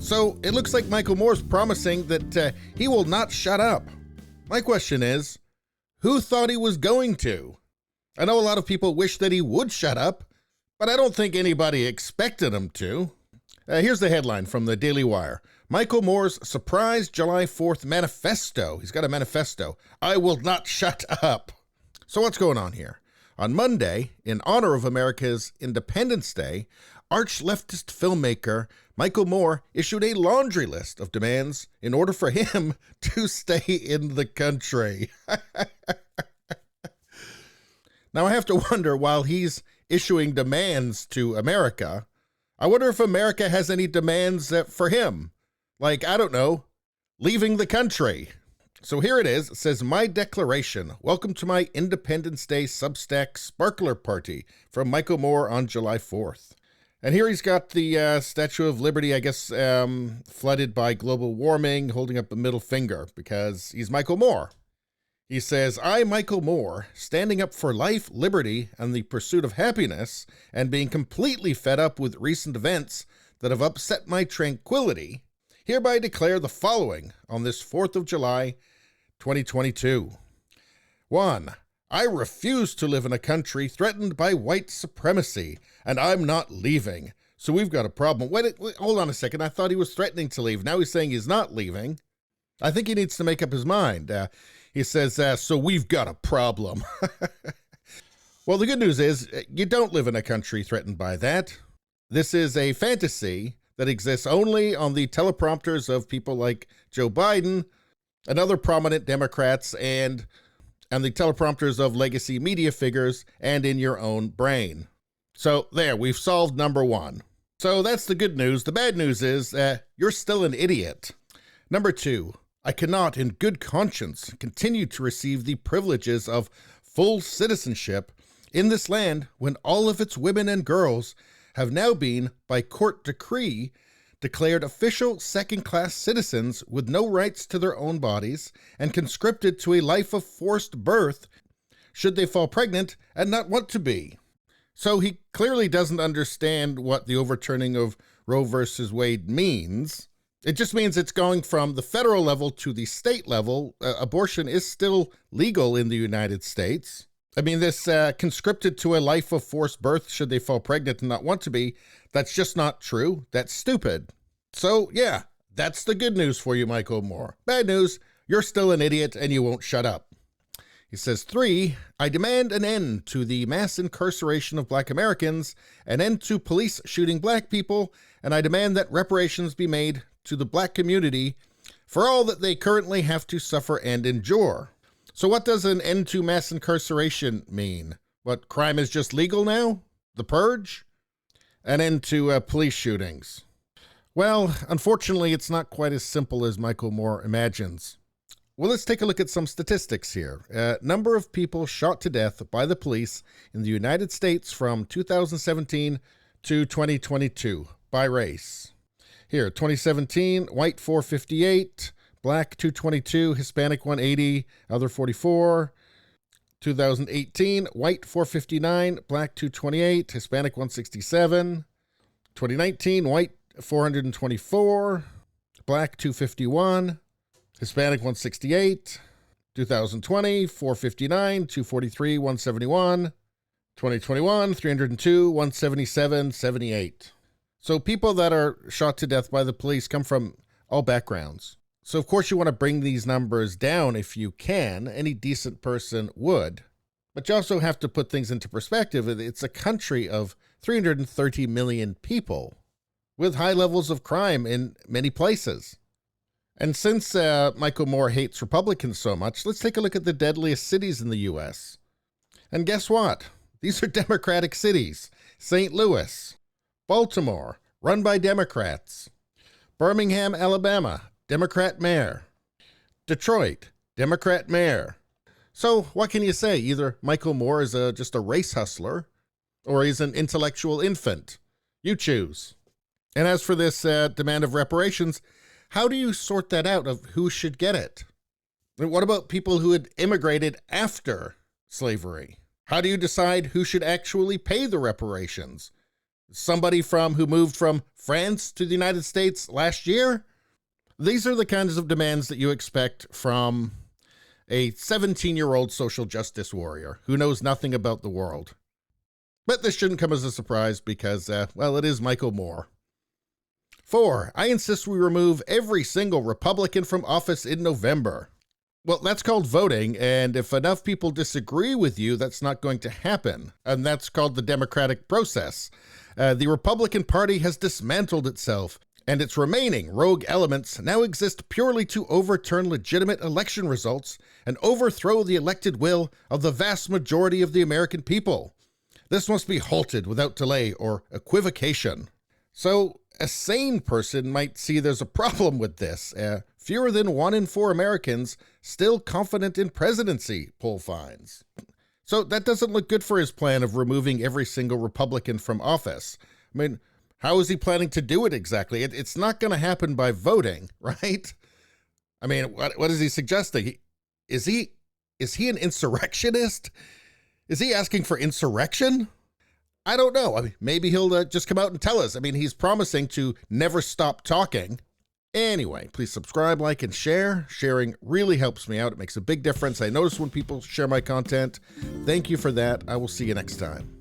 So it looks like Michael Moore's promising that he will not shut up. My question is, who thought he was going to? I know a lot of people wish that he would shut up, but I don't think anybody expected him to. Here's the headline from the Daily Wire. Michael Moore's surprise July 4th manifesto. He's got a manifesto. I will not shut up. So what's going on here? On Monday, in honor of America's Independence Day, arch-leftist filmmaker Michael Moore issued a laundry list of demands in order for him to stay in the country. Now, I have to wonder, while he's issuing demands to America, I wonder if America has any demands for him. Like, I don't know, leaving the country. So here it is. It says, My Declaration. Welcome to my Independence Day Substack Sparkler Party from Michael Moore on July 4th. And here he's got the Statue of Liberty, I guess, flooded by global warming, holding up a middle finger because he's Michael Moore. He says, I, Michael Moore, standing up for life, liberty, and the pursuit of happiness, and being completely fed up with recent events that have upset my tranquility, hereby declare the following on this 4th of July, 2022. 1. I refuse to live in a country threatened by white supremacy, and I'm not leaving. So we've got a problem. Wait, hold on a second. I thought he was threatening to leave. Now he's saying he's not leaving. I think he needs to make up his mind. He says, so we've got a problem. Well, the good news is you don't live in a country threatened by that. This is a fantasy that exists only on the teleprompters of people like Joe Biden and other prominent Democrats and the teleprompters of legacy media figures and in your own brain. So there, we've solved number one. So that's the good news. The bad news is you're still an idiot. Number 2, I cannot in good conscience continue to receive the privileges of full citizenship in this land when all of its women and girls have now been, by court decree, declared official second-class citizens with no rights to their own bodies and conscripted to a life of forced birth should they fall pregnant and not want to be. So he clearly doesn't understand what the overturning of Roe versus Wade means. It just means it's going from the federal level to the state level. Abortion is still legal in the United States. I mean, this conscripted to a life of forced birth should they fall pregnant and not want to be, that's just not true. That's stupid. So, yeah, that's the good news for you, Michael Moore. Bad news, you're still an idiot and you won't shut up. He says, 3, I demand an end to the mass incarceration of Black Americans, an end to police shooting Black people, and I demand that reparations be made to the Black community for all that they currently have to suffer and endure. So what does an end to mass incarceration mean? What, crime is just legal now? The purge? An end to police shootings? Well, unfortunately, it's not quite as simple as Michael Moore imagines. Well, let's take a look at some statistics here. Number of people shot to death by the police in the United States from 2017 to 2022 by race. Here, 2017, white 458, Black 222, Hispanic 180, other 44. 2018, white 459, Black 228, Hispanic 167. 2019, white 424, Black 251, Hispanic 168. 2020, 459, 243, 171. 2021, 302, 177, 78. So people that are shot to death by the police come from all backgrounds. So of course you want to bring these numbers down if you can. Any decent person would. But you also have to put things into perspective. It's a country of 330 million people with high levels of crime in many places. And since Michael Moore hates Republicans so much, let's take a look at the deadliest cities in the U.S. And guess what? These are Democratic cities. St. Louis, Baltimore, run by Democrats. Birmingham, Alabama, Democrat mayor. Detroit, Democrat mayor. So what can you say? Either Michael Moore is just a race hustler, or he's an intellectual infant. You choose. And as for this demand of reparations, how do you sort that out of who should get it? And what about people who had immigrated after slavery? How do you decide who should actually pay the reparations? somebody who moved from France to the United States last year. These are the kinds of demands that you expect from a 17-year-old social justice warrior who knows nothing about the world. But this shouldn't come as a surprise because, well, it is Michael Moore. 4, I insist we remove every single Republican from office in November. Well, that's called voting, and if enough people disagree with you, that's not going to happen. And that's called the democratic process. The Republican Party has dismantled itself, and its remaining rogue elements now exist purely to overturn legitimate election results and overthrow the elected will of the vast majority of the American people. This must be halted without delay or equivocation. So, a sane person might see there's a problem with this. Fewer than 1 in 4 Americans still confident in presidency, poll finds. So that doesn't look good for his plan of removing every single Republican from office. I mean, how is he planning to do it exactly? It's not going to happen by voting, right? I mean, what is he suggesting? Is he an insurrectionist? Is he asking for insurrection? I don't know. I mean, maybe he'll just come out and tell us. I mean, he's promising to never stop talking. Anyway, please subscribe, like, and share. Sharing really helps me out. It makes a big difference. I notice when people share my content. Thank you for that. I will see you next time.